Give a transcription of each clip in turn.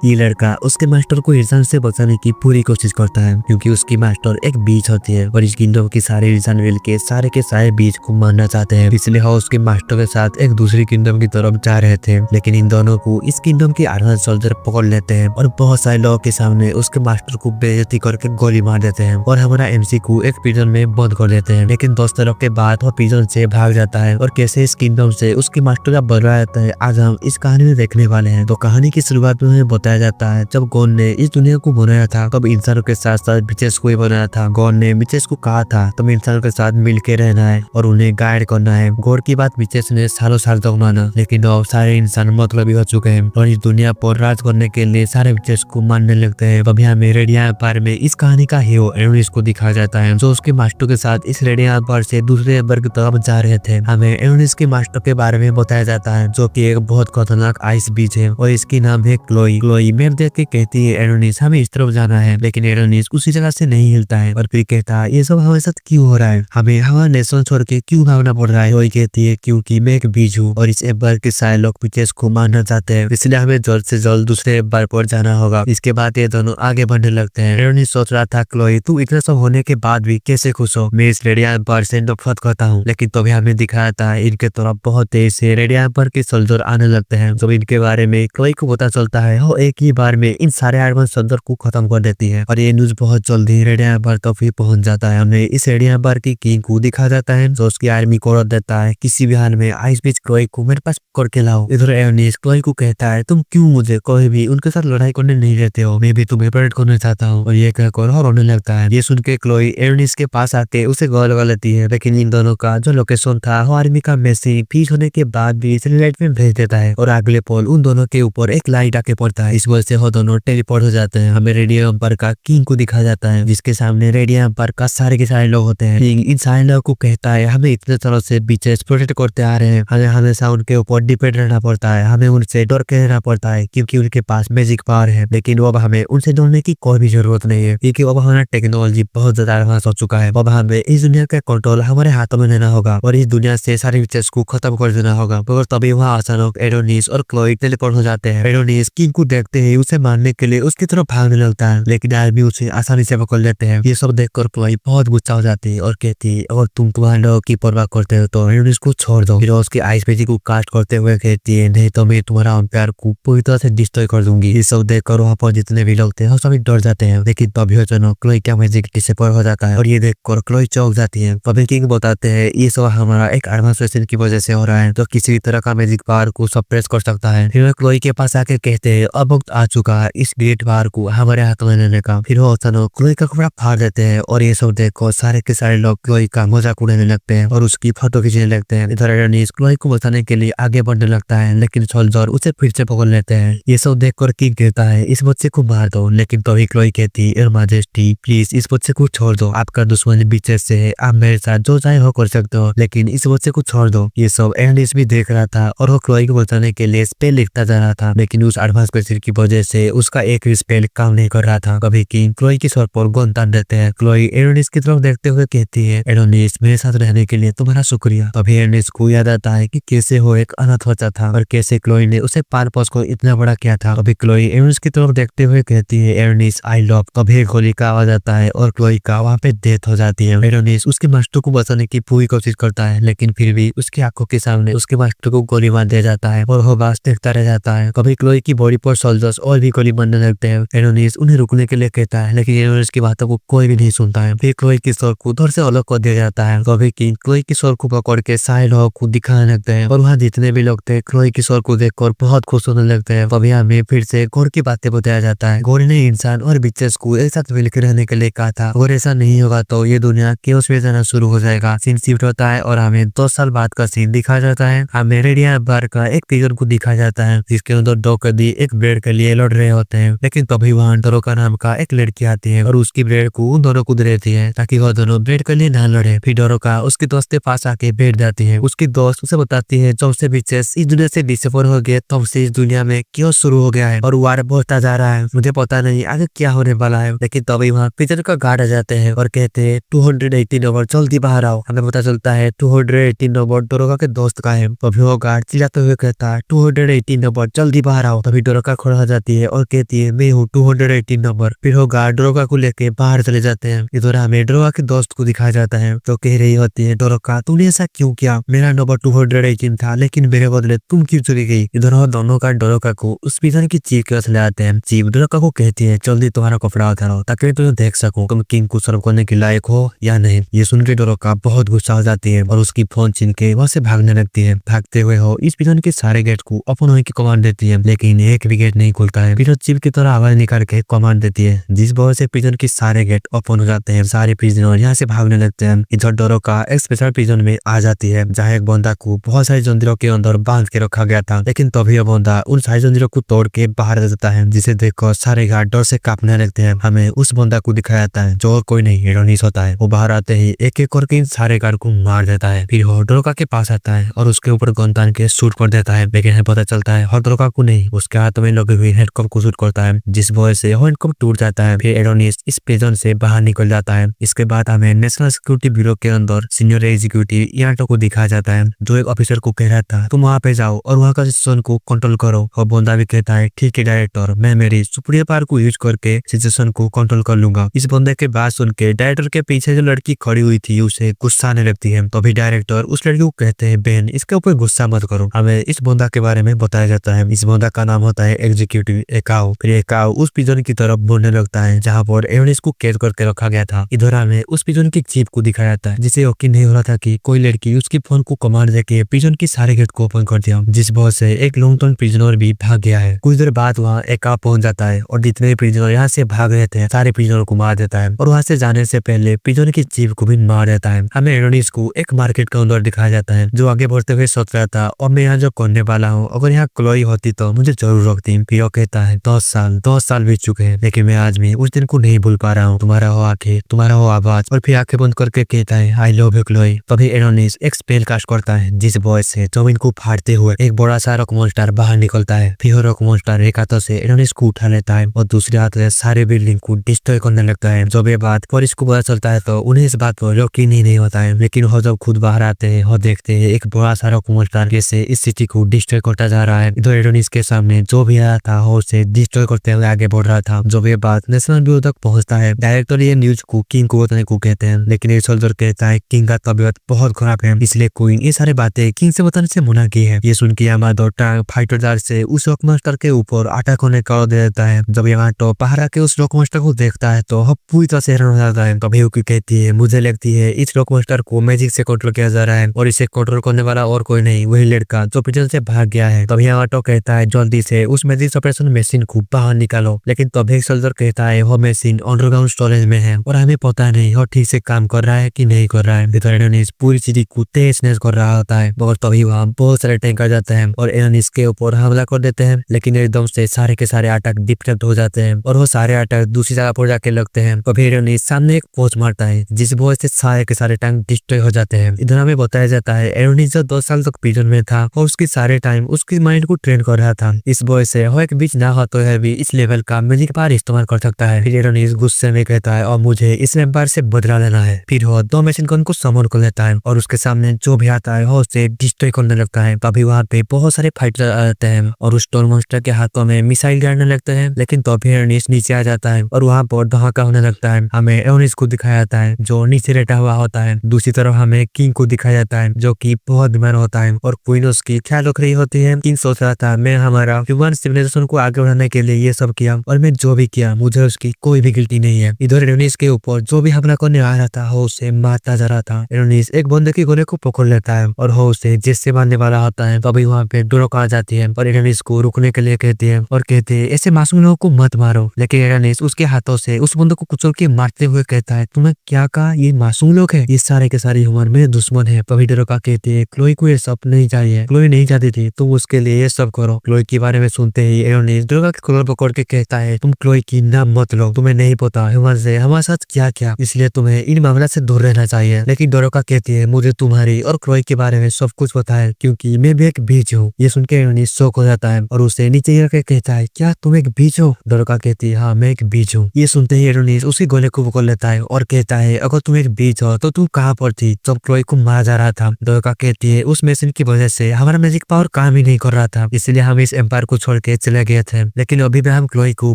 ये लड़का उसके मास्टर को इंसान से बचाने की पूरी कोशिश करता है क्योंकि उसकी मास्टर एक बीच होती है और इस किंगडम की सारे इंसान मिल के सारे बीच को मारना चाहते हैं। इसलिए वो उसके मास्टर के साथ एक दूसरी किंगडम की तरफ जा रहे थे, लेकिन इन दोनों को इस किंगडम के एडवांस सोल्जर पकड़ लेते हैं और बहुत सारे लोगों के सामने उसके मास्टर को बेइज्जती करके गोली मार देते हैं और हमारा एमसी को एक प्रिजन में बंद कर देते हैं। लेकिन 10 सालों के बाद वो प्रिजन से भाग जाता है और कैसे इस किंगडम से उसके मास्टर का बदला जाता है आज हम इस कहानी में देखने वाले हैं। तो कहानी की शुरुआत में हमें बताया जाता है जब गॉन ने इस दुनिया को बनाया था तब इंसानों के साथ साथ बिचेस को ही बनाया था। गॉन ने बिचेस को कहा था तुम इंसानों के साथ मिल के रहना है और उन्हें गाइड करना है। गॉड की बात बिचेस ने सालों साल तक माना, लेकिन अब सारे इंसान मतलबी हो चुके हैं और इस दुनिया पर राज करने के लिए सारे बिचेस को मानने लगते हैं। तभी हमें रेडिया एम्पायर में इस कहानी का हीरो एरोनिस को दिखाया जाता है जो उसके मास्टर के साथ इस रेडिया एम्पायर से दूसरे एम्पायर की तरफ जा रहे थे। हमें एरोनिस के मास्टर के बारे में बताया जाता है जो कि एक बहुत खतरनाक आइस बीच है और इसकी नाम है क्लोई। क्लोई मैप देख के कहती है एरोनिस हमें इस तरफ जाना है, लेकिन एरोनिस उसी जगह से नहीं हिलता है और फिर कहता है ये सब हमारे साथ क्यों हो रहा है, हमें हमारा नेशन छोड़ के क्यों भागना पड़ रहा है। क्लोई कहती है क्योंकि मैं एक बीज हूँ और इस एम्पायर के सारे लोग बिचेस को मारना चाहते हैं, इसलिए हमें जल्द से जल्द दूसरे एम्पायर पर जाना होगा। इसके बाद ये दोनों आगे बढ़ने लगते हैं। एरोनिस सोच रहा था क्लोई तू इतना सब होने के बाद भी कैसे खुश हो, मैं इस रेडिया एम्पायर से नफरत करता हूँ। लेकिन तभी हमें दिखाया था इनके तरफ बहुत तेज से रेडिया एम्पायर के सोल्जर आने लगते हैं। जब इनके बारे में क्लोई को पता चलता है वो एक ही बार में इन सारे एडवांस सोल्जर को खत्म कर देती है और ये न्यूज बहुत जल्दी रेडिया एम्पायर तक भी पहुंच जाता है। हमें इस रेडिया एम्पायर की किंग को दिखा जाता है जो उसकी आर्मी को रोक देता है किसी भी हाल में आइस बीच क्लोई को मेरे पास करके लाओ। इधर एरोनिस क्लोई को कहता है तुम क्यों मुझे कभी भी उनके साथ लड़ाई करने नहीं देते हो, मैं भी तुम्हें प्रेरित करना चाहता हूँ। और ये कहकर वो रोने लगता है। ये सुन के क्लोई एरोनिस के पास आके उसे गले लगा लेती है, लेकिन इन दोनों का जो लोकेशन था वो आर्मी का मैसेज फीस होने के बाद भी सैटेलाइट में भेज देता है और अगले पल उन दोनों के ऊपर एक लाइट आके पड़ता है। इस वजह से वो दोनों टेलीपोर्ट हो जाते हैं। हमें रेडियो एम्पायर का किंग को दिखा जाता है जिसके सामने रेडियो एम्पायर का सारे के सारे लोग होते हैं। किंग इन सारे लोगों को कहता है हमें इतने तरह से बीचेस प्रोटेक्ट करते आ रहे हैं, हमें हमेशा उनके ऊपर डिपेंड रहना पड़ता है, हमें उनसे डर के रहना पड़ता है क्योंकि उनके पास मैजिक पावर है। लेकिन अब हमें उनसे डरने की कोई भी जरूरत नहीं है क्योंकि अब हमारा टेक्नोलॉजी बहुत ज्यादा एडवांस हो चुका है। अब हमें इस दुनिया का कंट्रोल हमारे हाथों में लेना होगा और इस दुनिया से सारे बीचेस को खत्म कर देना होगा। मगर तभी वहाँ अचानक एरोनिस और क्लोई टेलीपोर्ट हो जाते हैं। एरोनिस किंग को देखते ही उसे मारने के लिए उसकी तरफ भागने लगता है, लेकिन आर्मी उसे आसानी से पकड़ लेते हैं। ये सब देखकर क्लोई बहुत गुस्सा हो जाती है और कहती है अगर तुम तुम्हारे लोगों की परवाह करते हो तो एरोनिस को छोड़ दो। फिर उसके आइस पेजी को काट करते हुए कहती है नहीं तो मैं तुम्हारा एम्पायर को पूरी तरह से डिस्ट्रॉय कर दूंगी। ये सब देखकर वहाँ पर जितने भी लोग थे वो सभी डर जाते हैं, लेकिन तभी अचानक क्लोई का मैजिक डिसअपॉइंट हो जाता है और ये देखकर क्लोई चौंक जाती है। तभी किंग बताते हैं ये सब हमारा एक एडवांस वेशन की वजह से हो रहा है जो किसी भी तरह का मैजिक पावर को सप्रेस कर सकता है। फिर क्लोई के पास आके कहते हैं अब वक्त आ चुका है इस ग्रेट पावर को हमारे हाथ में लेने का। फिर वो अचानक क्लोई का कपड़ा फाड़ देते हैं और ये सब देखकर सारे के सारे लोग क्लोई का मजाक उड़ाने लगते हैं और उसकी फोटो खींचने लगते हैं। इधर एरोनिस क्लोई को बचाने के लिए आगे बढ़ने लगता है, लेकिन सोल्जर उसे फिर से पकड़ लेते हैं। ये सब देखकर किंग कहता है इस बच्चे को मार दो, लेकिन तभी क्लोई कहती है माजेस्टी प्लीज इस बच्चे को छोड़ दो, आपका दुश्मन बीचेस से है, आप मेरे साथ जो चाहे हो कर सकते हो, लेकिन इस बच्चे को छोड़ दो। ये सब एरोनिस भी देख रहा था और वो क्लोई को बचाने के लिए स्पेल लिखता जा रहा था, लेकिन उस एडवांस पेंसिल की वजह से उसका एक भी स्पेल काम नहीं कर रहा था। कभी किंग क्लोई के सर पर गन तान देते हैं। क्लोई एरोनिस की तरफ देखते हुए कहती है एरोनिस मेरे साथ रहने के लिए तुम्हारा शुक्रिया। तभी एरोनिस को याद आता है कि कैसे वो एक अनाथ बच्चा था और कैसे क्लोई ने उसे पाल पोस को इतना बड़ा किया था। तभी क्लोई एरोनिस की तरफ देखते हुए कहती है एरोनिस आई लव। तभी गोली का आवाज आता है और क्लोई का वहाँ पे डेथ हो जाती है। एरोनिस उसके मास्टर को बचाने की पूरी कोशिश करता है, लेकिन फिर भी उसकी आंखों के सामने उसके मास्टर को गोली मार दिया जाता है और वो बस देखता रह जाता है। कभी क्लोई की बॉडी पर सोल्जर्स और भी गोली मारने लगते हैं। एरोनिस उन्हें रुकने के लिए कहता है, लेकिन एरोनिस की बातों को कोई भी नहीं सुनता है। फिर क्लोई की सर को उधर से अलग कर दिया जाता है। कभी किंग क्लोई की सर को पकड़ के सारे लोगों को दिखाने लगते हैं और वहाँ जितने भी लोग थे क्लोई की सर को देखकर बहुत खुश होने लगते हैं। तभी हमें फिर से घोर की बातें बताया जाता है। घोर ने इंसान और बिचेस को एक साथ मिलकर रहने के लिए कहा था, अगर ऐसा नहीं होगा तो ये दुनिया केओस में जाना शुरू हो जाएगा। सीन शिफ्ट होता है और हमें 2 साल बाद का सीन दिखाया जाता है। हमें रेडिया एम्पायर का एक प्रिजन को दिखाया जाता है जिसके अंदर 2 कैदी एक ब्रेड के लिए लड़ रहे होते हैं, लेकिन तभी वहाँ डरोका नाम का एक लड़की आती है और उसकी ब्रेड को उन दोनों को दे देती है ताकि वह दोनों ब्रेड के लिए ना लड़े। फिर डरोका उसके दोस्त के पास आके बैठ जाती है। उसकी दोस्त उसे बताती है जब से बिचेस इस दुनिया से डिसअपॉइंट हो गए तब से इस दुनिया में क्यों शुरू हो गया है और वार बढ़ता जा रहा है, मुझे पता नहीं आगे क्या होने वाला है। लेकिन तभी वहाँ प्रिजन का गार्ड आ जाते हैं और कहते हैं 218 नंबर जल्दी बाहर आओ। हमें पता चलता है 218 नंबर डरोका के दोस्त का है। तभी वो गार्ड चिल्लाते हुए कहता है 218 नंबर जल्दी बाहर आओ। तभी डरोका खड़ा हो जाती है और कहती है मैं हूँ 218 नंबर। फिर वो गार्ड ड्रोका को लेके बाहर चले जाते हैं। इधर हमें ड्रोका के दोस्त को दिखाया जाता है तो कह रही होती है ड्रोका तूने ऐसा क्यों किया, मेरा नंबर 218 था लेकिन मेरे बदले तुम क्यों चली गई। इधर वो दोनों का ड्रोका को उस पिजन की चीफ के पास ले आते हैं। चीफ ड्रोका को कहती है जल्दी तुम्हारा कपड़ा उतारो ताकि मैं तुम्हें देख सकूं तुम किंग को सर्व करने के लायक हो या नहीं। ये सुन के ड्रोका बहुत गुस्सा हो जाती है और उसकी फोन छीन के वहां से भागने लगती है। भागते हुए हो इस पिजन के सारे गेट को ओपन होने की कमांड देती है लेकिन एक भी गेट नहीं खुलता है। फिर चीफ की तरह आवाज निकाल के कमांड देती है जिस वजह से पिजन के सारे गेट ओपन हो जाते हैं। सारे प्रिजनर यहाँ से भागने लगते हैं। इधर ड्रोका एक स्पेशल प्रिजन में आ जाती है जहाँ एक बंदा को बहुत सारी जंजीरों के अंदर बांध के रखा गया था, लेकिन तभी यह बंदा उन सारी जंजीरों को तोड़ के बाहर आ जाता है जिसे देखकर सारे गार्ड डर से कांपने लगते हैं। हमें उस बंदा को दिखाया जाता है जो और कोई नहीं एडोनिस होता है। वो बाहर आते ही एक एक करके इन सारे गार्ड को मार देता है। फिर वो ड्रोका के पास आता है और उसके ऊपर गन तान के शूट कर देता है, लेकिन हमें पता चलता है और ड्रोका को नहीं उसके हाथ में लगे हुए हैंडकफ को शूट करता है जिस वजह से हैंडकफ टूट जाता है। फिर एडोनिस इस प्रिजन से बाहर निकल जाता है। इसके बाद हमें नेशनल सिक्योरिटी ब्यूरो के अंदर सीनियर एग्जीक्यूटिव याटो को दिखाया जाता है जो एक ऑफिसर को कह रहा था तुम वहां पे जाओ और वहां का सिचुएशन को कंट्रोल करो। और बंदा भी कहता है ठीक है डायरेक्टर, मैं मेरी सुपीरियर पावर को यूज करके सिचुएशन को कंट्रोल कर लूंगा। इस बंदे के बात सुन के डायरेक्टर के पीछे जो लड़की खड़ी हुई थी उसे गुस्सा आने लगती है। तभी डायरेक्टर उस लड़की को कहते हैं बहन इसके ऊपर गुस्सा मत करो। हमें इस बंदा के बारे में बताया जाता है। इस बंदा का नाम होता है एग्जीक्यूटिव एकाओ। फिर एकाओ उस पिजन की तरफ बढ़ने लगता है जहाँ पर एडोनिस को कैद करके रखा गया था। इधर हमें उस पिजन की चीफ को दिखाया जाता है जिसे यकीन नहीं हो रहा था कि कोई लड़की उसकी फोन को कमांड देके पिजन की सारे गेट को ओपन कर दिया, जिस वजह से एक लॉन्ग टर्म प्रिजनर भी भाग गया है। कुछ देर बाद वहाँ एका पहुंच जाता है और जितने प्रिजनर यहाँ से भाग रहे थे सारे प्रिजनर को मार देता है और वहाँ से जाने से पहले पिजन की चीफ को भी मार देता है। हमें एडोनिस को एक मार्केट के अंदर दिखाया जाता है जो आगे बढ़ते हुए सोच रहा था और मैं यहाँ जो करने वाला हूँ अगर यहाँ क्लोई होती तो मुझे जरूर रखती। फिर कहता है 10 साल बीत चुके हैं लेकिन मैं आज भी उस दिन को नहीं भूल पा रहा हूँ। तुम्हारा हो आंखें, तुम्हारा हो आवाज। और फिर आंखें बंद करके कहता है आई लव यू क्लोई। तभी एडोनिस एक स्पेल कास्ट करता है जिस वॉइस से जमीन को फाड़ते हुए एक बड़ा सा रॉक मॉन्स्टर बाहर निकलता है। फिर रॉक मॉन्स्टर एक हाथों से एडोनिस को उठा लेता है और दूसरे हाथ से सारे बिल्डिंग को डिस्ट्रॉय करने लगता है। जब ये बात पुलिस को पता चलता है तो उन्हें इस बात पर यकीन ही नहीं होता है, लेकिन वो जब खुद बाहर आते हैं और देखते हैं एक बड़ा सा रॉक मॉन्स्टर जैसे इस सिटी को डिस्ट्रॉय करता जा रहा है। इधर एडोनिस के सामने जो भी आया था वो उसे डिस्ट्रॉय करते हुए आगे बढ़ रहा था। जब ये बात नेशनल ब्यूरो तक पहुंचता है डायरेक्टर ये न्यूज को किंग को बताने को कहते हैं, लेकिन एक सोल्जर कहता है किंग का तबीयत बहुत खराब है इसलिए क्वीन ये सारी बातें किंग से बताने से मना की है। ये सुन के यामाटो टैंक फाइटर जार से उस रॉक मॉन्स्टर के ऊपर अटैक होने का ऑर्डर देता है। जब यामाटो बाहर आके उस रॉक मॉन्स्टर को देखता है तो वह पूरी तरह से हैरान हो जाता है। तभी यूकी कहती है मुझे लगती है इस रॉक मॉन्स्टर को मैजिक से कंट्रोल किया जा रहा है और इसे कंट्रोल करने वाला और कोई नहीं वही लड़का जो प्रिजन से भाग गया है। तभी यामाटो कहता है जल्दी से उस मैजिक ऑपरेशन मशीन को बाहर निकालो, लेकिन तभी एक सोल्जर कहता है वो मशीन अंडरग्राउंड स्टोरेज में है और हमें पता नहीं और ठीक से काम कर रहा है कि नहीं कर रहा है। इधर एडोनिस पूरी सिटी को तेज कर रहा होता है मगर तभी वहाँ बहुत सारे टैंकर जाते हैं और एडोनिस के ऊपर हमला कर देते हैं, लेकिन एकदम से सारे के सारे अटैक डिफेक्ट हो जाते हैं और वो सारे अटैक दूसरी जगह पर जाके लगते हैं। तभी एडोनिस सामने एक पोच मारता है जिस वजह से सारे के सारे टैंक डिस्ट्रॉय हो जाते हैं। इधर हमें बताया जाता है एडोनिस जो 2 साल तक प्रिजन में था और उसकी सारे टाइम उसकी माइंड को ट्रेन कर रहा था, इस वजह से वो एक बीच ना होते हुए भी इस लेवल का मैजिक पावर इस्तेमाल कर सकता है। फिर एडोनिस गुस्से में कहता है और मुझे इस एम्पायर से बदला लेना है। फिर वो 2 मशीन गन को समर कर लेता है और उसके सामने जो भी आता है वो उसे डिस्ट्रॉय करने लगता है। तभी वहाँ पे बहुत सारे फाइटर आते हैं और उस स्टोन मॉन्स्टर के हाथों में मिसाइल गिरने लगते हैं, लेकिन तभी एडोनिस नीचे आ जाता है और वहाँ पर धमाका होने लगता है। हमें एडोनिस को दिखाया जाता है जो नीचे लेटा हुआ होता है। दूसरी तरफ हमें किंग को दिखाया जाता है जो कि बहुत बीमार होता है और क्वीन उसकी ख्याल रख रही होती है। किंग सोच रहा था मैं हमारा ह्यूमन सिविलाइजेशन को आगे बढ़ाने के लिए ये सब किया और मैं जो भी किया मुझे उसकी कोई भी गिल्टी नहीं है। इधर एडोनिस के ऊपर जो भी हमला करने आ रहा था वो उसे मारता जा रहा था। एडोनिस एक बंदे के गोले को पकड़ लेता है और वो उसे जिससे मारने वाला होता है। तभी वहाँ पे ड्रोका आ जाती है और एडोनिस को रुकने के लिए कहती है और कहते हैं ऐसे मासूम लोगों को मत मारो, लेकिन एडोनिस उसके हाथों से उस बंदे को कुचल के मारते हुए कहता है तुम्हें क्या कहा, ये मासूम लोग है, ये सारे के सारे ह्यूमन मेरे दुश्मन है। तभी ड्रोका कहते हैं क्लोई को ये सब नहीं चाहिए, क्लोई नहीं चाहती थी तुम उसके लिए ये सब करो। क्लोई के बारे में सुनते ही एडोनिस ड्रोका के कॉलर पकड़ के कहता है तुम क्लोई की नाम मत लो, तुम्हें नहीं पता ह्यूमन से हमारे साथ क्या क्या, इसलिए तुम्हें इन मामला से दूर रहना चाहिए। लेकिन ड्रोका कहती है मुझे तुम्हारी और क्लोई के बारे में सब कुछ पता है क्योंकि मैं भी एक बीज हूँ। ये सुन के एडोनिस शौक हो जाता है और उसे नीचे गिर के कहता है क्या तुम एक बीज हो। ड्रोका कहती है हाँ मैं एक बीज हूँ। ये सुनते ही एडोनिस उसके गले को पकड़ लेता है और कहता है अगर तुम एक बीज हो तो तुम कहाँ पर थी जब क्लोई को मारा जा रहा था। ड्रोका कहती है उस मशीन की वजह से हमारा मैजिक पावर काम ही नहीं कर रहा था, इसलिए हम इस एम्पायर को छोड़ के चले गए थे, लेकिन अभी भी हम क्लोई को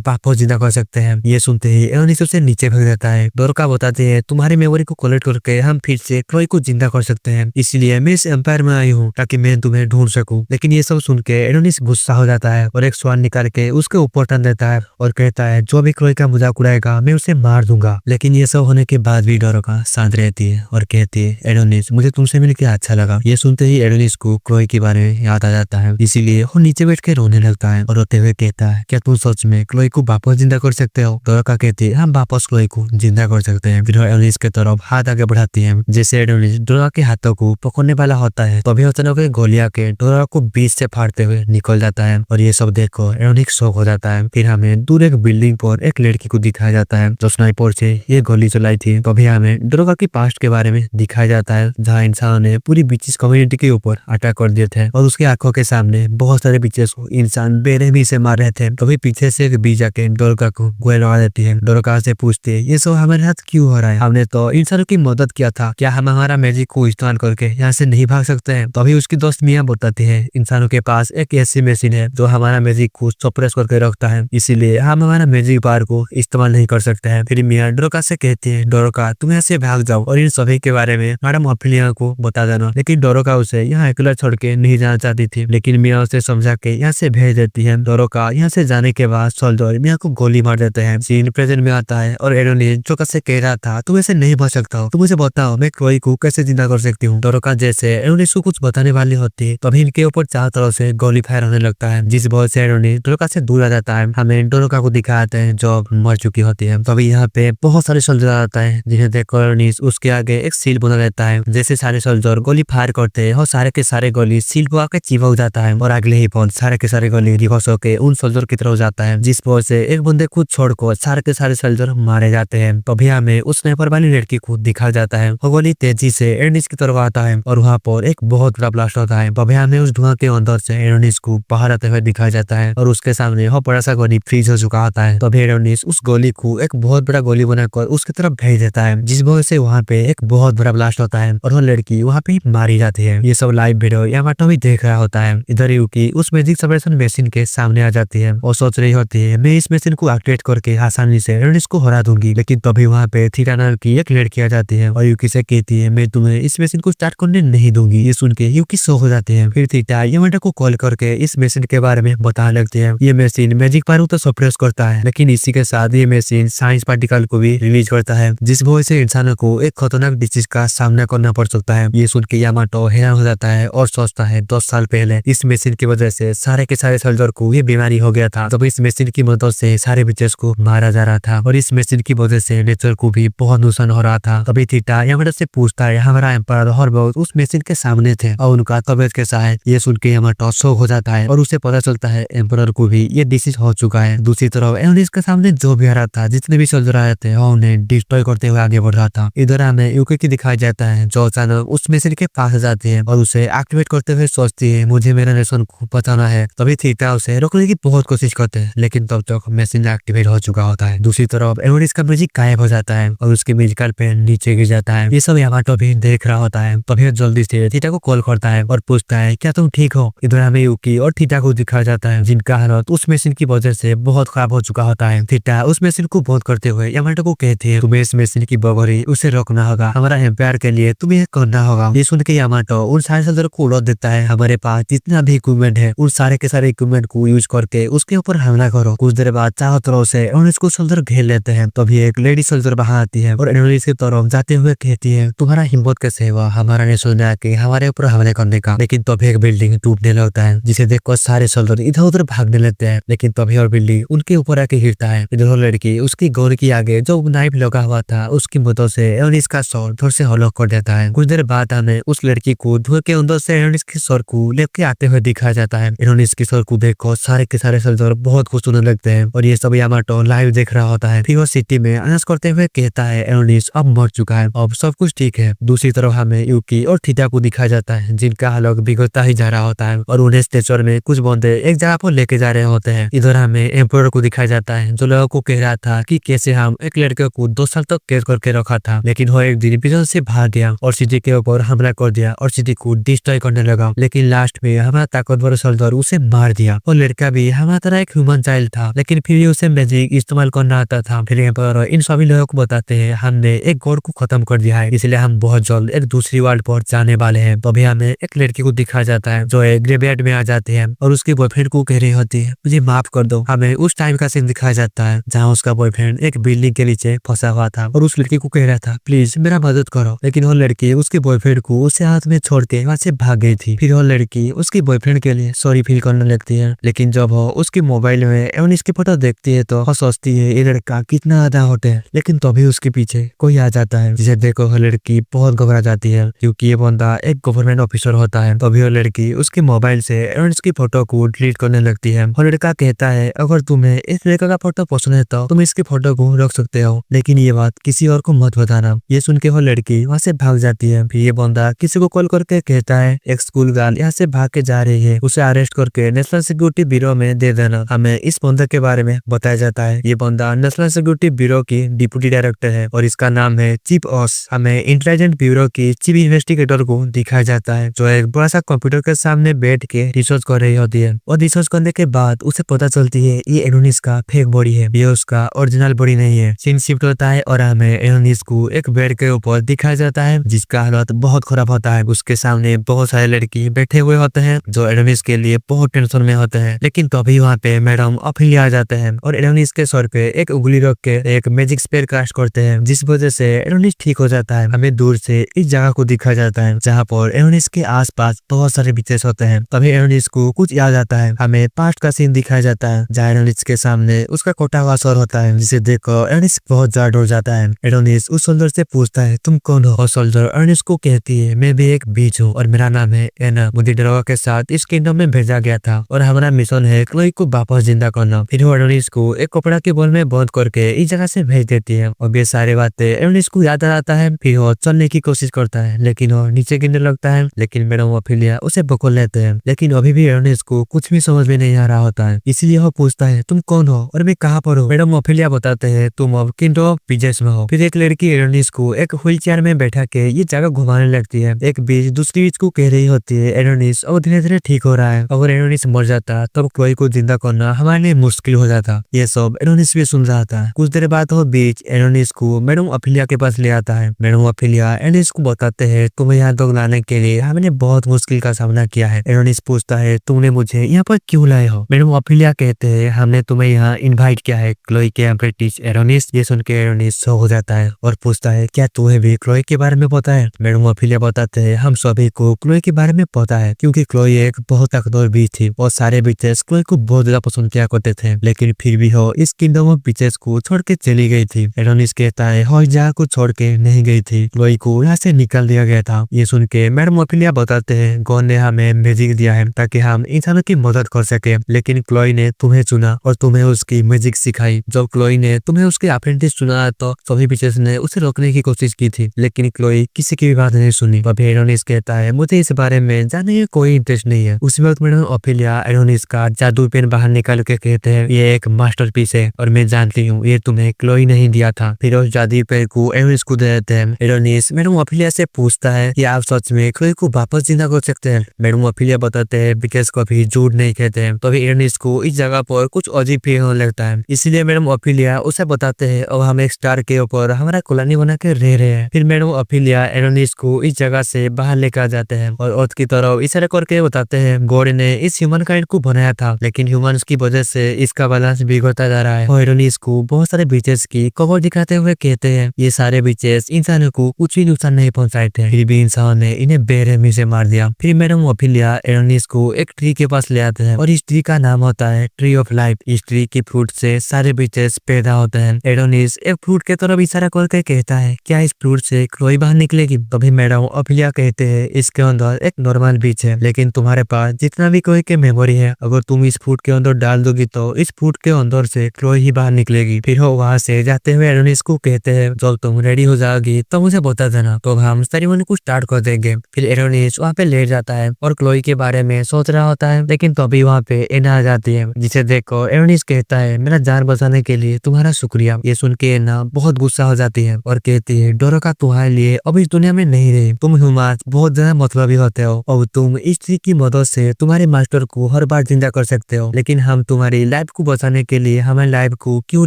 वापस जिंदा कर सकते हैं। ये सुनते ही एरोनिस उसे नीचे फेंक देता है। डोरका बताते हैं तुम्हारी मेमोरी को कलेक्ट करके हम फिर से क्लोई को जिंदा कर सकते हैं, इसलिए मैं इस एम्पायर में आई हूँ ताकि मैं तुम्हें ढूंढ सकूं। लेकिन ये सब सुन के एरोनिस गुस्सा हो जाता है और एक स्वान निकाल के उसके ऊपर टन देता है और कहता है जो भी क्लोई का मजाक उड़ाएगा मैं उसे मार दूंगा। लेकिन ये सब होने के बाद भी डोरका शांत रहती है और कहती है एरोनिस मुझे तुमसे मिलकर अच्छा लगा। ये सुनते ही एरोनिस को क्लोई के बारे में याद आ जाता है, इसीलिए वो नीचे बैठ के रोने लगता है और रोते हुए कहता है क्या तुम सच में क्लोई को वापस जिंदा कर सकते हो? डोरका कहती है हम वापस क्लोई को जिंदा कर सकते हैं। फिर एरोनिस के तरफ हाथ आगे बढ़ाती है। जैसे एरोनिस डोरका के हाथों को पकड़ने वाला होता है तभी अचानक गोली आके डोरका को बीच से फाड़ते हुए निकल जाता है और ये सब देखकर एरोनिस शॉक हो जाता है। फिर हमें दूर एक बिल्डिंग पर एक लड़की को दिखाया जाता है जो स्नाइपर से ये गोली चलाई थी। तभी हमें डोरका की पास्ट के बारे में दिखाया जाता है जहाँ इंसानों ने पूरी बीचेस कम्युनिटी के ऊपर अटैक कर दिए थे और उसकी आंखों के सामने बहुत सारे बीचेस को इंसान बेरहमी से मार रहे थे। तभी पीछे से एक बीच आके डोरका को गोली लगा देती है। डोरका से पूछती है ये सब हमारे साथ क्यों हो रहा है? हमने तो इंसानों की मदद किया था, क्या हम हमारा मैजिक को इस्तेमाल करके यहाँ से नहीं भाग सकते हैं? तभी उसकी दोस्त मिया बताती है इंसानों के पास एक ऐसी मशीन है जो हमारा मैजिक को सप्रेस करके रखता है, इसीलिए हम हमारा मैजिक पावर को इस्तेमाल नहीं कर सकते हैं। फिर मिया डोरका से कहती है डोरका तुम यहाँ से भाग जाओ और इन सभी के बारे में मैडम अफिलिया को बता देना। लेकिन डोरका उसे यहाँ अकेला छोड़ के नहीं जाना चाहती थी, लेकिन मिया उसे समझा के यहाँ से भेज देती है। डोरका यहाँ से जाने के बाद सोल्जर मिया को गोली मार देते हैं। सीन प्रेजेंट में आता है और एरोनिस डोरका से कह रहा था तुम ऐसे नहीं बच सकता हो, तुम मुझे बताओ मैं क्लोई को कैसे जिंदा कर सकती हूँ। डोरका जैसे एरोनिस को कुछ बताने वाली होती है तभी इनके ऊपर चारों तरफ से गोली फायर होने लगता है, जिस वजह से एरोनिस डोरका से दूर आ जाता है। हमें डोरका को दिखाते हैं जो मर चुकी होती है। तभी यहाँ पे बहुत सारे सोल्जर आता है जिन्हें देखकर एरोनिस उसके आगे एक सील बना रहता है। जैसे सारे सोल्जर गोली फायर करते हैं और सारे के सारे गोली सील को आके चिपक जाता है और अगले ही पल सारे के सारे गोली रिवर्स होकर उन सोल्जर की तरफ जाता है, जिस वजह से एक बंदे खुद छोड़कर सारे के सारे सोल्जर मारे जाते हैं। तभी हमें उस स्नाइपर वाली लड़की को दिखा जाता है और गोली तेजी से एरोनिस की तरफ आता है और वहाँ पर एक बहुत बड़ा ब्लास्ट होता है। तभी हमें उस धुआं के अंदर से एरोनिस को बाहर आते हुए दिखाया जाता है और उसके सामने वो बड़ा सा गोली फ्रीज हो चुका होता है। तभी एरोनिस उस गोली को एक बहुत बड़ा गोली बनाकर उसकी तरफ भेज देता है, जिस वजह से वहाँ पे एक बहुत बड़ा ब्लास्ट होता है और वो लड़की वहाँ पे मारी जाती है। ये सब लाइव वीडियो यामाटो भी देख रहा होता है। इधर यूकी उस मैजिक सेपरेशन मशीन के सामने आ जाती है और सोच रही होती है मैं इस मशीन को एक्टिवेट करके आसानी से एरोनिस को हरा दूंगी। लेकिन तभी वहाँ पे थीटा नाम की एक लड़की आ जाती है और यूकी से कहती है मैं तुम्हें इस मशीन को स्टार्ट करने नहीं दूंगी। ये सुन के यूकी शॉक हो जाती है। फिर थीटा यामाटो को कॉल करके इस मशीन के बारे में बताने लगती है। ये मशीन मैजिक पावर तो सप्रेस करता है, लेकिन इसी के साथ ये मशीन साइंस पार्टिकल को भी रिलीज करता है, जिस वजह से इंसानों को एक खतरनाक डिसीज का सामना करना पड़ सकता है। ये सुन के यामाटो हैरान हो जाता है और सोचता है 10 साल पहले इस मशीन की वजह से सारे के सारे सोल्जर को ये बीमारी हो गया था, तब इस मशीन की मदद से सारे बिचेस को मारा जा रहा था और इस मशीन की वजह से नेचर को भी बहुत नुकसान हो रहा था। तभी थीटा यामाटो से पूछता है हमारा एम्पायर और बहुत उस मशीन के सामने थे और उनका तबियत कैसा है। ये सुन के यामाटो शॉक हो जाता है और उसे पता चलता है एम्पायर को भी ये डिसीज हो चुका है। दूसरी तरफ एरोनिस के सामने जो भी आ रहा था, जितने भी सोल्जर आए थे वो उन्हें डिस्ट्रॉय करते हुए आगे बढ़ रहा था। इधर हमें यूकी की दिखाया जाता है जो अचानक उस मशीन के पास आ जाती है और उसे एक्टिवेट करते हुए सोचती है मुझे मेरा नेशन को बचाना है। तभी थीटा उसे रोकने की बहुत कोशिश करते हैं, लेकिन तब तक मशीन एक्टिवेट हो चुका होता है। दूसरी तरफ एरोनिस का म्यूजिक गायब हो जाता है और उसके म्यूजिकल पेन नीचे गिर जाता है। ये सब यामाटो भी देख रहा होता है। तभी जल्दी से थीटा को कॉल करता है और पूछता है क्या तुम ठीक हो। इधर हमें यूकी और थीटा को दिखाया जाता है जिनका हालत उस मशीन की वजह से बहुत खराब हो चुका होता है। थीटा उस मशीन को बंद करते हुए यामाटो को कहती है तुम्हें इस मशीन की बगोरी उसे रोकना होगा, हमारा एम्पायर के लिए तुम्हें करना होगा। ये सुन के यामाटो उन सारे सोल्जर को उड़ा देता है हमारे पास जितना भी इक्विपमेंट है उन सारे के सारे इक्विपमेंट को यूज करके उसके ऊपर हमला करो। कुछ देर बाद चारों तरफ से एरोनिस को सोल्जर घेर लेते हैं। तभी एक लेडी सोल्जर बाहर आती है और एरोनिस की तरफ जाते हुए कहती है तुम्हारा हिम्मत कैसे हुआ हमारा नेशन में आके हमारे ऊपर हमले करने का। लेकिन तभी एक बिल्डिंग टूटने लगता है जिसे देखकर सारे सोल्जर इधर उधर भागने लगते हैं, लेकिन तभी और बिल्डिंग उनके ऊपर आके गिरता है। इधर लड़की उसकी गोर की आगे जो नाइफ लगा हुआ था उसकी मदद से एरोनिस का सर धड़ से हॉलो कर देता है। कुछ देर बाद हमें उस लड़की को धुएं के अंदर से एरोनिस के सर को लेके आते हुए दिखाया जाता है। एरोनिस के सर को देखकर सारे के सारे सोल्जर बहुत खुश होने लगते हैं और ये सब यामाटो लाइव देख रहा होता है। फिर वो सिटी में अनाउंस करते हुए कहता है एरोनिस अब मर चुका है, अब सब कुछ ठीक है। दूसरी तरफ हमें यूकी और थीटा को दिखाया जाता है जिनका हालत बिगड़ता ही जा रहा होता है और उन्हें स्टेचर में कुछ बंदे एक जगह पर लेके जा रहे होते हैं। इधर हमें एम्पायर को दिखाया जाता है जो लोगों को कह रहा था कि कैसे हम एक लड़के को 2 साल तक कैद करके रखा था, लेकिन वो एक दिन प्रिजन से भाग गया और सिटी के ऊपर हमला कर दिया और सिटी को डिस्ट्रॉय करने लगा। लेकिन लास्ट में हमारा ताकतवर सोल्जर उसे मार दिया और लड़का भी हमारा तरह एक ह्यूमन चाइल्ड था, लेकिन फिर भी उसे मैजिक इस्तेमाल करना आता था। फिर यहाँ पर इन सभी लोगों को बताते हैं हमने एक गॉड को खत्म कर दिया है, इसलिए हम बहुत जल्द एक दूसरी वर्ल्ड पर जाने वाले हैं। तभी हमें एक लड़की को दिखाया जाता है जो एक ग्रेवयार्ड में आ जाते हैं और उसके बॉयफ्रेंड को कह रही होती है मुझे माफ कर दो। हमें उस टाइम का सीन दिखाया जाता है जहाँ उसका बॉयफ्रेंड एक बिल्डिंग के नीचे फंसा हुआ था और उस लड़की को कह रहा था प्लीज मेरा मदद करो, लेकिन वो लड़की उसके बॉयफ्रेंड को उसे हाथ में छोड़ के वहाँ से भाग गई थी। फिर वो लड़की उसके बॉयफ्रेंड के लिए सॉरी फील करने लगती है, लेकिन जब वो उसके मोबाइल में एवनिस की फोटो देखती है तो वो सोचती है ये लड़का कितना आधा होता है, लेकिन तभी उसके पीछे कोई आ जाता है जिसे देखो वो लड़की बहुत घबरा जाती है क्योंकि ये बंदा एक गवर्नमेंट ऑफिसर होता है। तभी वो लड़की उसके मोबाइल से एवनिस की फोटो को डिलीट करने लगती है। वो लड़का कहता है अगर तुम्हें इस लड़का का फोटो पसंद है तो तुम इसकी फोटो को रख सकते हो, लेकिन ये बात किसी और को मत बताना। ये सुन के वो लड़की वहाँ से भाग जाती है। फिर ये बंदा किसी को कॉल करके कहता है एक स्कूल गर्ल यहाँ से भाग के जा रही है, उसे अरेस्ट करके नेशनल सिक्योरिटी ब्यूरो में दे देना। हमें इस बंदा के बारे में बताया जाता है ये बंदा नेशनल सिक्योरिटी ब्यूरो की डिप्टी डायरेक्टर है और इसका नाम है चीफ ऑस। हमें इंटेलिजेंस ब्यूरो की चीफ इन्वेस्टिगेटर को दिखाया जाता है जो एक बड़ा सा कंप्यूटर के सामने बैठ के रिसर्च कर रही होती है और रिसर्च करने के बाद उसे पता चलती है ये एडोनिस का फेक बॉडी है, ये उसका ओरिजिनल बॉडी नहीं है। सीन शिफ्ट होता है और हमें एडोनिस को एक बेड के ऊपर दिखाया जाता है जिसका हालत बहुत खराब होता है। उसके सामने बहुत सारे लड़की बैठे हुए होते हैं जो एडोनिस के लिए बहुत टेंशन में होते हैं, लेकिन तभी वहाँ पे मैडम ऑफिलिया आ जाते हैं और एडोनिस के सर पे एक उंगली रख के एक मैजिक स्पेल कास्ट करते हैं जिस वजह से एडोनिस ठीक हो जाता है। हमें दूर से इस जगह को दिखाया जाता है जहाँ पर एडोनिस के आसपास बहुत सारे बीचेस होते हैं। तभी एडोनिस को कुछ याद आता है। हमें पास्ट का सीन दिखाया जाता है जहाँ एडोनिस के सामने उसका कटा हुआ सर होता है जिसे देखकर एडोनिस बहुत ज्यादा डर जाता है। एडोनिस उस सोल्जर से पूछता है तुम कौन हो, और सोल्जर एडोनिस को कहती है मैं भी एक बीच हूँ और मेरा नाम है एना, मुझे ड्रॉगर के साथ इस किंगडम में भेजा गया था और हमारा मिशन है क्लोई को वापस जिंदा करना। फिर वो एडोनिस को एक कपड़ा के बॉल में बंद करके इस जगह से भेज देती है और ये सारी बातें एडोनिस को याद आता है। फिर वो चलने की कोशिश करता है लेकिन वो नीचे गिरने लगता है, लेकिन मैडम ऑफिलिया उसे पकड़ लेते हैं, लेकिन अभी भी एडोनिस को कुछ भी समझ में नहीं आ रहा होता है। इसलिए वो पूछता है तुम कौन हो और मैं कहाँ पर हूँ। मैडम ऑफिलिया बताते हैं तुम अब किंगडम ऑफ बीचेस में हो। फिर एक लड़की एडोनिस को एक व्हील चेयर में बैठा के ये जगह घुमाने लगती है। एक बीच दूसरी बीच को कह रही होती है एडोनिस और धीरे धीरे ठीक हो रहा है, अगर एडोनिस मर जाता तब क्लोई को जिंदा करना हमारे लिए मुश्किल हो जाता। ये सब एडोनिस भी सुन रहा था। कुछ देर बाद वो बीच एडोनिस को मैडम ऑफिलिया के पास ले आता है। मैडम ऑफिलिया एडोनिस को बताते हैं तुम्हें यहाँ तक लाने के लिए हमने बहुत मुश्किल का सामना किया है। एडोनिस पूछता है तुमने मुझे यहाँ पर क्यों लाए हो। मैडम ऑफिलिया कहते हैं हमने तुम्हें यहाँ इनवाइट किया है क्लोई के अप्रेंटिस एडोनिस। ये सुन के एडोनिस शॉक हो जाता है और पूछता है क्या तुम्हें भी क्लोई के बारे में पता है। मैडम ऑफिलिया बताते हैं हम सभी को क्लोई के बारे में पता है क्योंकि क्लोई एक बहुत ताकतवर बीच थी और सारे बीचेस क्लोई को बहुत ज्यादा पसंद किया करते थे, लेकिन फिर भी हो इस किंगडम ऑफ बीचेस को छोड़ के चली गई थी। एडोनिस कहता है हो इस जगह को छोड़ के नहीं गई थी, क्लोई को यहाँ से निकाल दिया गया था। ये सुन के मैडम ऑफिलिया बताते हैं गॉड ने हमें मैजिक दिया है ताकि हम इंसानों की मदद कर सके, लेकिन क्लोई ने तुम्हें चुना और तुम्हें उसकी मैजिक सिखाई। जब क्लोई ने तुम्हें उसके अप्रेंटिस चुना तो सभी बीचेस ने उसे रोकने की कोशिश की थी, लेकिन क्लोई किसी की भी बात नहीं सुनी। तब एडोनिस कहता है मुझे इस बारे में जानने में कोई इंटरेस्ट नहीं है। उसी वक्त मैडम ऑफिलिया एडोनिस का जादू पेन बाहर निकाल के कहते हैं ये एक मास्टरपीस है और मैं जानती हूँ ये तुम्हें क्लोई नहीं दिया था। फिर उस जादू पेन को एडोनिस को दे देते हैं। एडोनिस मैडम ऑफिलिया से पूछता है कि आप सच में क्लोई को वापस जिंदा कर सकते हैं। मैडम ऑफिलिया बताते हैं बिकॉज कभी झूठ नहीं कहते हैं। तभी एडोनिस को इस जगह पर कुछ अजीब फील होने लगता है, इसलिए मैडम ऑफिलिया उसे बताते हैं अब हम एक स्टार के ऊपर हमारा कॉलोनी बना के रह रहे हैं। फिर मैडम ऑफिलिया एडोनिस को इस जगह से बाहर लेकर जाते हैं और अर्थ की तरफ इशारा करके बताते हैं गॉड ने इस ह्यूमन काइंड को बनाया था, लेकिन ह्यूमंस की वजह से इसका बैलेंस बिगड़ता जा रहा है। और एडोनिस को बहुत सारे बीचेस की कवर दिखाते हुए कहते हैं ये सारे बीचेस इंसानों को कुछ भी नुकसान नहीं पहुंचाए थे, फिर भी इंसान ने इन्हें बेरहमी से मार दिया। फिर मैडम ऑफिलिया एडोनिस को एक ट्री के पास ले आते हैं और इस ट्री का नाम होता है ट्री ऑफ लाइफ। इस ट्री की फ्रूट से सारे बीचेस पैदा होते हैं। एडोनिस एक फ्रूट के तरफ इशारा करके कहता है क्या इस फ्रूट से क्लोई बाहर निकलेगी। तभी मैडम ऑफिलिया कहते हैं इसके अंदर एक नॉर्मल बीच है, लेकिन तुम्हारे पास जितना भी क्लोई के मेमोरी है अगर तुम इस फ्रूट के अंदर डाल दोगी तो इस फ्रूट के अंदर से क्लोई ही बाहर निकलेगी। फिर वो वहां से जाते हुए एडोनिस को कहते हैं जब तुम रेडी हो जाओगी तो मुझे बता देना, तो हम सेरेमनी को स्टार्ट कर देंगे। फिर एडोनिस वहाँ पे लेट जाता है और क्लोई के बारे में सोच रहा होता है, लेकिन तभी वहाँ पे एना आ जाती है जिसे देखकर एडोनिस कहता है मेरा जान बचाने के लिए तुम्हारा शुक्रिया। ये सुन के एना बहुत गुस्सा हो जाती है और कहती है डरो का तुम्हारे लिए अब इस दुनिया में नहीं रही, तुम ह्यूमंस बहुत ज्यादा मतलबी होते हो और तुम इस ट्री की मदद से तुम्हारे मास्टर को हर बार जिंदा कर सकते हो, लेकिन हम तुम्हारी लाइफ को बचाने के लिए हमारी लाइफ को क्यों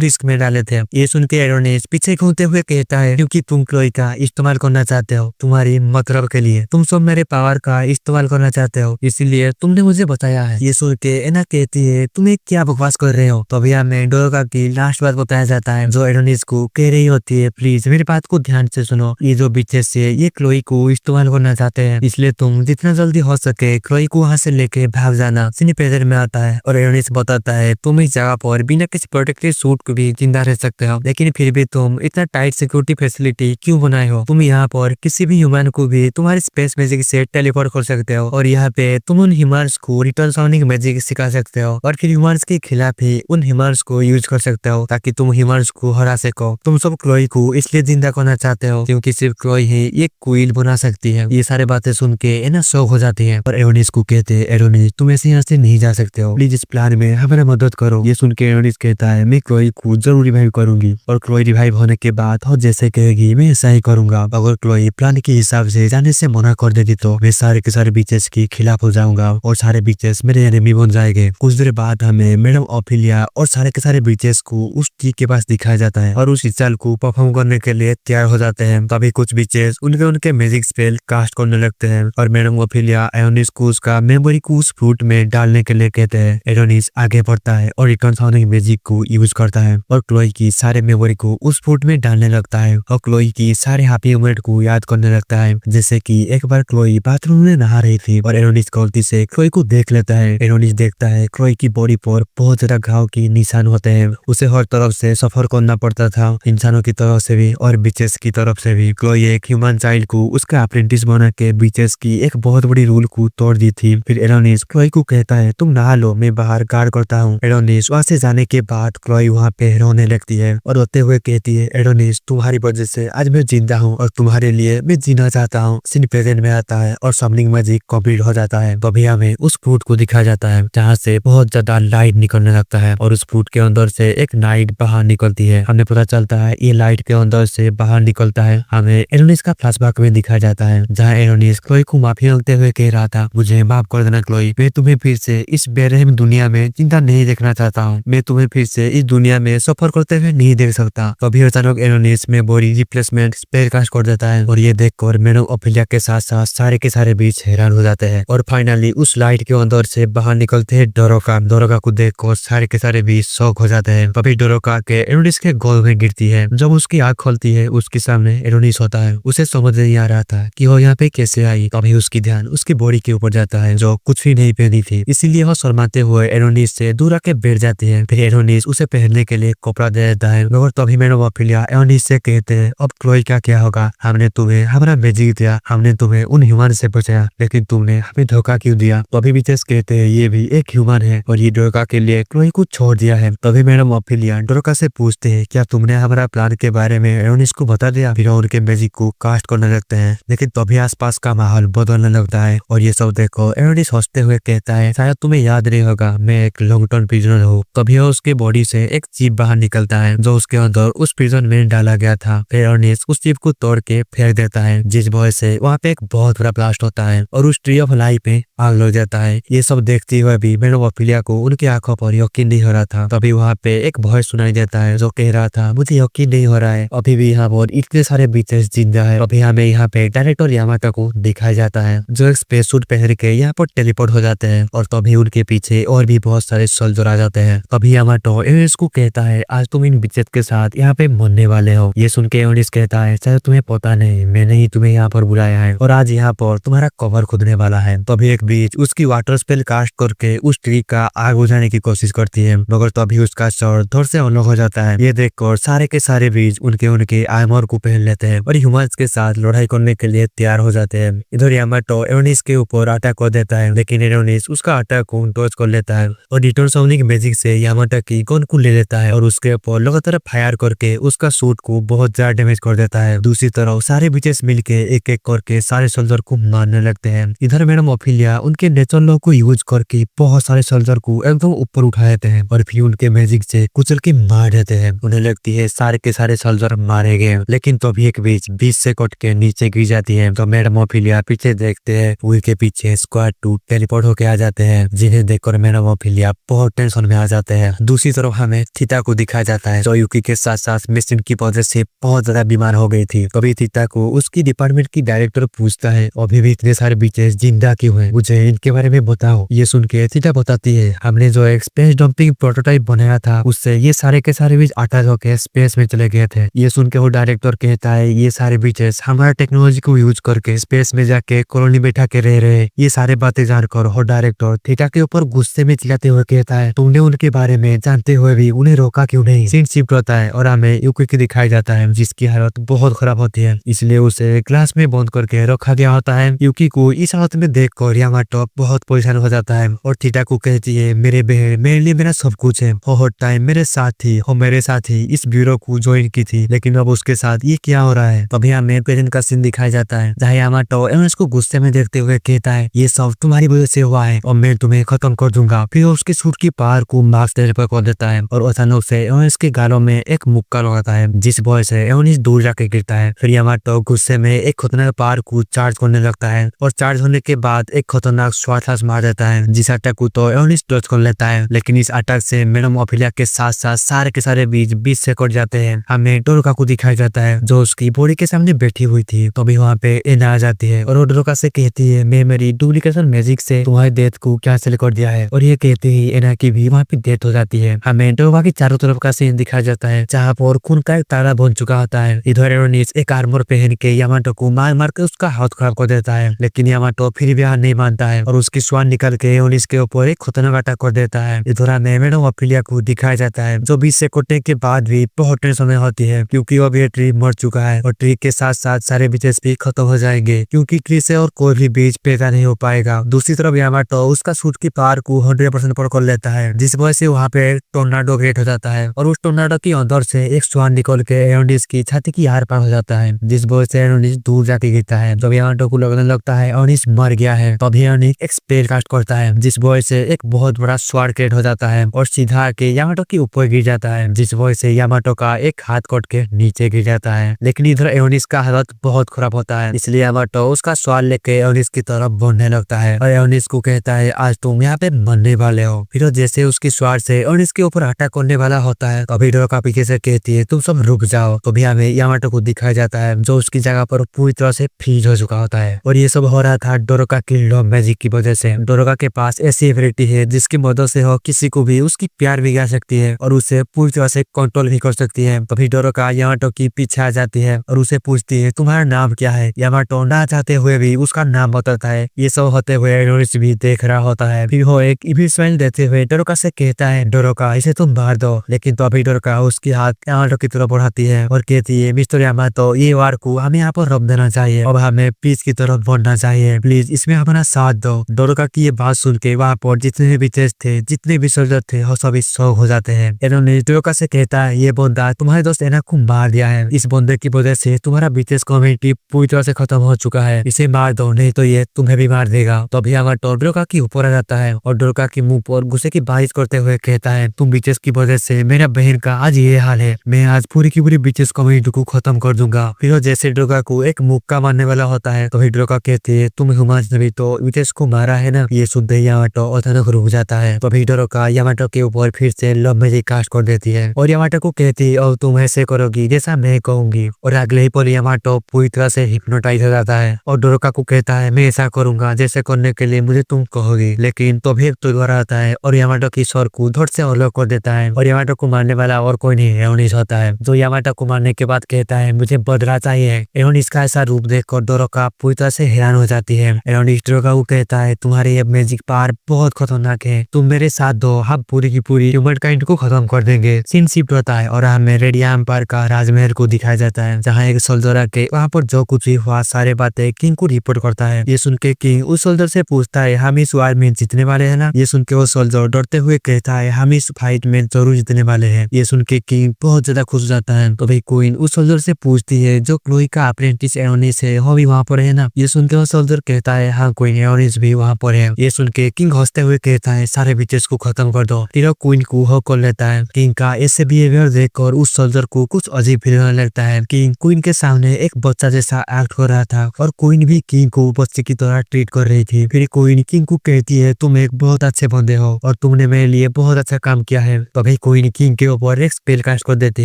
रिस्क में डाले थे। ये सुन के एरोनिस पीछे घूमते हुए कहता है, क्योंकि तुम क्लोई का इस्तेमाल करना चाहते हो तुम्हारी मतलब के लिए। तुम सब मेरे पावर का इस्तेमाल करना चाहते हो, इसीलिए तुमने मुझे बताया है। ये सुन के एना कहती है, तुम्हें क्या बकवास कर रहे हो। तभी हमें डोरोका की लास्ट बात बताया जाता है, जो एरोनिस को कह रही होती है, प्लीज मेरी बात को ध्यान से सुनो। ये जो बीचेस है ये क्लोई को इस्तेमाल करना चाहते हैं, इसलिए तुम जितना जल्दी हो सके क्लोई को वहां से लेके भाग जाना। सिनी प्रेजर में आता है और एरोनिस बताता है, तुम इस जगह पर बिना किसी प्रोटेक्टिव सूट को भी जिंदा रह सकते हो, लेकिन फिर भी तुम इतना टाइट सिक्योरिटी फैसिलिटी क्यों बनाए हो। तुम यहाँ पर किसी भी ह्यूमन को भी तुम्हारे स्पेस मैजिक से टेलीपोर्ट कर सकते हो, और यहाँ पे तुम उन ह्यूमंस को रिटर्न साउंडिंग मैजिक सिखा सकते हो, और फिर ह्यूमंस के खिलाफ ही उन ह्यूमंस को यूज कर सकते हो ताकि तुम ह्यूमंस को हरा सको। तुम सब क्लोई को इसलिए जिंदा करना चाहते हो क्योंकि सिर्फ क्लोई ही एक क्वीन बना सकती है। ये सारे बातें सुन के एना शौक हो जाती है और एरोनिस को कहते हैं, एरोनिस तुम ऐसे यहाँ से नहीं जा सकते हो, प्लीज इस प्लान में हमारा मदद करो। ये सुन के एरोनिस कहता है, मैं क्लोई को जरूर रिवाइव करूंगी, और क्लोई रिवाइव होने के बाद और जैसे कहेगी मैं ऐसा ही करूंगा। अगर क्लोई प्लान के हिसाब से जाने से मना कर देती तो मैं सारे के सारे बीचेस के खिलाफ हो जाऊंगा और सारे बीचेस मेरे एनिमी बन जाएंगे। कुछ देर बाद हमें मैडम ओफिलिया और सारे के सारे बीचेस को उस ट्री के पास दिखाया जाता है और उस चाल को परफॉर्म करने के लिए तैयार हो जाते हैं। तभी कुछ बीचेस उनके मैजिक स्पेल कास्ट करने लगते हैं और मैडम ओफिलिया एरोनिस को उसका मेमोरी को उस फ्रूट में डालने के लिए कहते हैं। एरोनिस आगे बढ़ता है और रिटर्न साउंडिंग मैजिक को यूज करता है और क्लोई की सारे मेमोरी को उस फ्रूट में डालने लगता है और क्लोई की सारे हैप्पी मोमेंट को याद करने लगता है। जैसे कि एक बार क्लोई बाथरूम में नहा रही थी और एरोनिस गलती से क्लोई को देख लेता है। एरोनिस देखता है क्लोई की बॉडी पर बहुत ज्यादा घाव की निशान होते हैं, उसे हर तरफ से सफर करना पड़ता था, इंसानों की तरफ से भी और बीचेस की तरफ से भी। क्लोई एक ह्यूमन चाइल्ड को उसका अप्रेंटिस बना के बीचेस की एक बहुत बड़ी रूल को तोड़ दी थी। फिर एरोनिस क्लोई को कहता है, तुम नहा लो, मैं बाहर गार्ड करता हूँ। एरोनिस वहां से जाने के बाद क्लोई वहाँ पे रोने लगती है और रोते हुए कहती है, एरोनिस तुम्हारी वजह से आज मैं जिंदा हूँ और तुम्हारे लिए मैं जीना चाहता हूँ। सीन प्रेजेंट में आता है और साउंडिंग मैजिक कंप्लीट हो जाता है। तभी हमें उस फ्रूट को दिखाया जाता है जहाँ से बहुत ज्यादा लाइट निकलने लगता है और उस फ्रूट के अंदर से एक नाइट बाहर निकलती है। हमें पता चलता है ये लाइट के अंदर से बाहर निकलता है। हमें एरोनिस का फ्लैशबैक में दिखाया जाता है जहाँ एरोनिस क्लोई को माफी मांगते हुए कह रहा था, मुझे माफ कर देना क्लोई, मैं तुम्हें फिर से इस बेरहम दुनिया में जिंदा नहीं देखना चाहता हूँ, मैं तुम्हें फिर से इस दुनिया में सफर करते हुए नहीं देख सकता। तभी अचानक एरोनिस में बॉडी रिप्लेसमेंट स्पेल कास्ट कर देता है और ये देखकर मैडम ओफिलिया के साथ साथ सारे के सारे बीच हैरान हो जाते हैं। और फाइनली उस लाइट के अंदर से बाहर निकलते हैं डोरोका। डोरोका को देखकर सारे के सारे बीच शॉक हो जाते हैं। तभी डोरोका के एरोनिस के गोद में गिरती है। जब उसकी आंख खोलती है उसके सामने एरोनिस होता है। उसे समझ नहीं आ रहा था कि वो यहाँ पे कैसे आई। तभी उसकी ध्यान उसकी बॉडी के ऊपर जाता है जो कुछ भी नहीं पहनी थी, इसीलिए वो शर्माते हुए एरोनिस से दूर आके बैठ जाती है। फिर एरोनिस उसे पहनने के लिए कपड़ा दे देता है मगर तभी मैडम ओफिलिया एरोनिस से कहते हैं, अब क्लोई का क्या होगा, हमने तुम्हें हमारा मैजिक दिया, हमने तुम्हें उन ह्यूमन से बचाया, लेकिन तुमने हमें धोखा क्यों दिया। तभी बीचेस कहते हैं ये भी एक ह्यूमन है और ये धोखा के लिए क्लोई को छोड़ दिया है। तभी मैडम ओफिलिया डोरोका से पूछते हैं, क्या तुमने हमारा प्लान के बारे में एरोनिस को बता दिया। फिर उनके मैजिक को कास्ट करने लगते हैं, लेकिन तभी आसपास का माहौल बदलने लगता है और ये सब देखो एरोनिस हंसते हुए कहता है, शायद तुम्हें याद नहीं होगा मैं एक लॉन्ग टर्म प्रिजनर हूँ। तभी उसके बॉडी से एक चिप बाहर निकलता है जो उसके अंदर उस प्रिजन में डाला गया था। फिर एरोनिस उस चिप को तोड़ के फेंक देता है, जिस वजह से वहाँ पे एक बहुत बड़ा ब्लास्ट होता है और उस ट्री ऑफ लाइफ में आग लग जाता है। ये सब देखते हुए भी मैडम ओफिलिया को उनकी आंखों पर यकीन नहीं हो रहा था। तभी वहाँ पे एक वॉइस सुनाई देता है जो कह रहा था, मुझे यकीन नहीं हो रहा है अभी भी यहाँ पर इतने सारे बीचेस जिंदा है। अभी हमें यहाँ पे डायरेक्टर यामाटो को दिखाया जाता है जो एक स्पेस सूट पहन के यहाँ पर टेलीपोर्ट हो जाते हैं और तभी उनके पीछे और भी बहुत सारे सोल्जर आ जाते हैं। तभी यामाटो एरोनिस को कहता है, आज तुम इन बीचेस के साथ यहाँ पे मरने वाले हो। ये सुन के एरोनिस कहता है, शायद तुम्हें पता नहीं, मैंने ही तुम्हें यहाँ पर बुलाया है और आज यहाँ पर तुम्हारा कवर खुदने वाला है। तभी एक बीच उसकी वाटर स्पेल कास्ट करके उस ट्री का आग बुझाने की कोशिश करती है मगर तभी उसका सर धड़ से अलग हो जाता है। ये देखकर सारे के सारे बीच उनके आर्मर को पहन लेते हैं और ह्यूमंस के साथ लड़ाई करने के लिए तैयार हो जाते हैं। इधर यामाटो एरोनिस के ऊपर अटैक कर देता है लेकिन एरोनिस उसका अटैक को डॉज कर लेता है और रिटर्न साउंडिंग मैजिक से यामाटो की गन को ले लेता है और उसके ऊपर लगातार फायर करके उसका सूट को बहुत ज्यादा डैमेज कर देता है। दूसरी तरफ सारे बीचेस मिलके एक एक करके सारे सोल्जर को मारने लगते हैं। इधर मैडम ओफिलिया उनके नेचुरल लॉ को यूज करके बहुत सारे सोल्जर को एकदम ऊपर उठा देते हैं और फिर उनके मैजिक से कुचल के मार देते हैं। उन्हें लगती है सारे के सारे सोल्जर मारे गए, लेकिन तभी एक बीच से कट के नीचे गिर जाती है। तो मैडम ओफिलिया पीछे देखते हैं, उनके पीछे स्क्वाड 2 टेलीपोर्ट होके आ जाते हैं हैं, जिन्हें देखकर मैडम ऑफिलिया बहुत टेंशन में आ जाते हैं। दूसरी तरफ हमें थीता को दिखाया जाता है जो यूकी के साथ साथ मिशन की वजह से बहुत ज्यादा बीमार हो गई थी। तभी थीता को उसकी डिपार्टमेंट की डायरेक्टर पूछता है अभी भी इतने सारे बीचेस जिंदा क्यों हैं, मुझे इनके बारे में बताओ। ये सुन के थीता बताती है हमने जो एक स्पेस डंपिंग प्रोटोटाइप बनाया था उससे ये सारे के सारे बीच अटैच होकर स्पेस में चले गए थे। ये सुन के वो डायरेक्टर कहता है ये सारे बीचेस हमारा टेक्नोलॉजी को यूज करके स्पेस में जाके कॉलोनी बैठा के रह रहे। ये सारे बातें जानकर वो डायरेक्टर थीटा के ऊपर गुस्से में चिल्लाते हुए कहता है तुमने उनके बारे में जानते हुए भी उन्हें रोका क्यों नहीं। सीन शिफ्ट होता है और हमें यूकी को दिखाया जाता है जिसकी हालत बहुत खराब होती है, इसलिए उसे क्लास में बंद करके रखा गया होता है। यूकी को इस हालत में देखकर यामाटो बहुत परेशान हो जाता है और थीटा को कहती है मेरे बहन मेरे लिए मेरा सब कुछ है, वो हर टाइम मेरे साथ थी, वो मेरे साथ ही इस ब्यूरो को ज्वाइन की थी, लेकिन अब उसके साथ ये क्या हो रहा है। तभी हमें प्रेजेंट का सीन दिखाया जाता है जहाँ यामाटो एवरेस्ट को गुस्से में देखते हुए कहता है ये सब तुम्हारी वजह से हुआ है और मैं तुम्हें खत्म कर दूंगा। फिर उसके सूट की पार को मार्क्स देने पर कर देता है और अचानक से एवरेस्ट के गालों में एक मुक्का लगाता है जिस वजह से एवरेस्ट दूर जाके गिरता है। फिर यामाटो गुस्से में एक खतरनाक पार को चार्ज करने लगता है और चार्ज होने के बाद एक खतरनाक श्वास मार देता है जिस अटैक को तो एवरेस्ट डॉज कर लेता है, लेकिन इस अटैक से मैडम ऑफिलिया के साथ साथ सारे के सारे बीच 20 से कट जाते हैं। हमें डोरोका को दिखाया जाता है जो उसकी बॉडी के सामने बैठी हुई थी। तभी वहाँ पे एना आ जाती है और वो डोरोका से कहती है मैं मेरी डुप्लीकेशन मैजिक से तुम्हारे डेथ को कैंसिल कर दिया है और ये कहते ही एना की भी वहाँ पे डेथ हो जाती है। हमें डोरोका की चारों तरफ का सीन दिखाया जाता है जहाँ पर खून का एक तारा बन चुका होता है। इधर एरोनिस एक आर्मर पहन के यामाटो को मार मार के उसका हाथ खराब कर देता है, लेकिन यामाटो फिर भी हार नहीं मानता है और उसकी स्वान निकल के एरोनिस के ऊपर एक खतरनाक अटैक कर देता है। इधर हमें मैडम ऑफिलिया को दिखाया जाता है जो 20 से कटने के बाद भी बहुत टेंशन में होती है क्योंकि अब ये ट्री मर चुका है और ट्री के साथ साथ सारे बीचेस भी खत्म हो जाएंगे क्योंकि ट्री से और कोई भी बीज पैदा नहीं हो पाएगा। दूसरी तरफ यामाटो उसका सूट की पावर को 100% पर कर लेता है जिस वजह से वहाँ पे टोर्नाडो क्रिएट हो जाता है और उस टोर्नाडो के अंदर से एक स्वान निकल के एरोनिस की छाती की आर पार हो जाता है जिस वजह से एरोनिस दूर जाके गिरता है। जब यामाटो को लगने लगता है एरोनिस मर गया है तभी एरोनिस एक स्पेल कास्ट करता है जिस वजह से एक बहुत बड़ा स्वाड क्रिएट हो जाता है और सीधा के यामाटो के ऊपर गिर जाता है जिस वजह से यामाटो का एक हाथ कट के नीचे गिर जाता है। लेकिन इधर एरोनिस का हालत बहुत खराब होता है इसलिए यामाटो उसका स्वाद लेके एरोनिस की तरफ बढ़ने लगता है और एरोनिस को कहता है आज तुम यहाँ पे मरने वाले हो। फिर जैसे उसकी स्वाद से एरोनिस के ऊपर अटैक करने वाला होता है तभी डोरोका पीछे से कहती है तुम सब रुक जाओ। तो भी हमें यामाटो को दिखाया जाता है जो उसकी जगह पर पूरी तरह से फ्रीज हो चुका होता है और ये सब हो रहा था डोरोका की लव मैजिक की वजह से। डोरोका के पास ऐसी एबिलिटी है जिसकी मदद से हो किसी को भी उसकी प्यार भी गा सकती है और उसे पूरी तरह से कंट्रोल भी कर सकती है। तभी डोरोका यामाटो की पीछे आ जाती है और उसे पूछती है तुम्हारा नाम क्या है। यामाटो ना चाहते हुए भी उसका नाम बताता है। ये सब होते हुए एरोनिस भी देख रहा होता है। फिर वो एक इविल स्माइल देते हुए डोरोका से कहता है डोरोका इसे तुम मार दो, लेकिन तो अभी डोरोका उसकी हाथ यामाटो की तरफ बढ़ाती है और कहती है मिस्टर यामाटो ये वार को हमें यहाँ पर रोक देना चाहिए, अब हमें पीस की तरफ बढ़ना चाहिए, प्लीज इसमें हमारा साथ दो। डोरोका की ये बात सुन के वहाँ पर जितने भी तेज थे जितने भी सोल्जर थे वो सभी शौक हो जाते हैं। एरोनिस डोरोका से कहता है ये बंदा तुम्हारे दोस्त एना को मार दिया है, इस बंदे की वजह से तुम्हारा बीचेस कम्युनिटी पूरी तरह से खत्म हो चुका है, इसे मार दो नहीं तो ये तुम्हें भी मार देगा। तभी यामाटो डोरोका की ऊपर आ जाता है और डोरोका के मुंह पर गुस्से की बारिश करते हुए कहता है तुम बीचेस की वजह से मेरा बहन का आज ये हाल है, मैं आज पूरी की पूरी बीचेस कम्युनिटी को खत्म कर दूंगा। फिर जैसे डोरोका को एक मुक्का मारने वाला होता है तो डोरोका कहती है तुम हुमांस ने भी तो बीचेस को मारा है ना। ये सुनते ही यामाटो अचानक रुक जाता है। तभी डोरोका यामाटो के ऊपर फिर से लव मैजिक कास्ट कर देती है और यामाटो को कहती है और तुम ऐसे करोगी जैसा मैं कहूंगी और अगले ही पल यामाटो पूरी तरह से हिप्नोटाइज हो जाता है और डोरोका को कहता है मैं ऐसा करूंगा जैसे करने के लिए मुझे तुम कहोगी। लेकिन तभी एक दोबारा आता है और यामाटो की स्वर को धड़ से अलग कर देता है और यामाटो को मारने वाला और कोई नहीं एरोनिस होता है जो यामाटो को मारने के बाद कहता है मुझे बदला चाहिए। एरोनिस का ऐसा रूप देखकर डोरोका पूरी तरह से हैरान हो जाती है। एरोनिस डोरोका को कहता है तुम्हारी ये मैजिक पावर बहुत खतरनाक है, तुम मेरे साथ दो, हम पूरी की पूरी ह्यूमन काइंड को खत्म कर देंगे। सीन शिफ्ट होता है और हमें रेडिया एम्पायर का राजमहल को दिखाया जाता है जहाँ एक सोल्जर आके वहाँ पर जो कुछ भी हुआ सारे बातें किंग को रिपोर्ट करता है। ये सुन के किंग उस सोल्जर से पूछता है हम इस वार में जीतने वाले हैं ना। ये सुन के वो सोल्जर डरते हुए कहता है हम इस फाइट में जरूर जीतने वाले हैं। ये सुन के किंग बहुत ज्यादा खुश हो जाता है। तो भाई क्वीन उस सोल्जर से पूछती है जो क्लोई का अप्रेंटिस एरोनिस है वो भी वहाँ पर है ना। ये सुन के वो सोल्जर कहता है हाँ क्वीन एरोनिस भी वहाँ पर है। ये सुन के किंग हंसते हुए कहता है सारे बीचेस को खत्म कर दो। फिर क्वीन को हक कर लेता है। किंग का ऐसे बिहेवियर देखकर उस सोल्जर को कुछ अजीब फील होने लगता है। किंग क्वीन के सामने एक बच्चा जैसा एक्ट कर रहा था और क्वीन भी किंग को बच्चे की तरह ट्रीट कर रही थी। फिर क्वीन किंग को कहती कहती है तुम एक बहुत अच्छे बंदे हो और तुमने मेरे लिए बहुत अच्छा काम किया है। तभी क्वीन किंग के ऊपर एक स्पेल कास्ट कर देती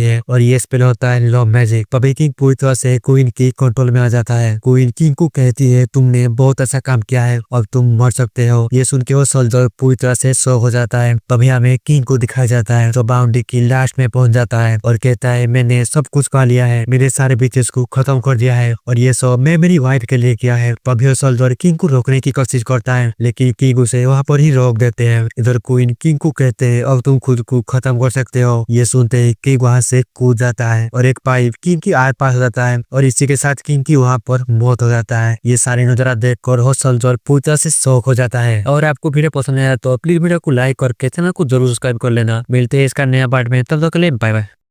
है और ये स्पेल होता है लव मैजिक। तभी किंग पूरी तरह से क्वीन की कंट्रोल में आ जाता है। क्वीन किंग को कहती है तुमने बहुत अच्छा काम किया है और तुम मर सकते हो। ये सुन के वो सोल्जर पूरी तरह से शॉक हो जाता है। तभी हमें किंग को दिखाया जाता है जो बाउंड्री की लास्ट में पहुंच जाता है और कहता है मैंने सब कुछ पा लिया है, मेरे सारे बीचेस को खत्म कर दिया है और ये सब मैं मेरी वाइफ के लिए किया है। तभी सोल्जर किंग को रोकने की कोशिश करता है लेकिन किंग उसे वहां पर ही रोक देते हैं। इधर क्वीन किंग को कहते हैं अब तुम खुद को खत्म कर सकते हो। ये सुनते ही किंग वहां से कूद जाता है और एक पाइप किंग की आस पास हो जाता है और इसी के साथ किंग की वहां पर मौत हो जाता है। ये सारे नजारा देखकर हो सोल्जर पूरी तरह से शॉक हो जाता है। और आपको वीडियो पसंद आया तो प्लीज वीडियो को लाइक करके चैनल को जरूर सब्सक्राइब कर लेना। मिलते हैं इसका नया पार्ट में, तब तक के लिए बाय बाय।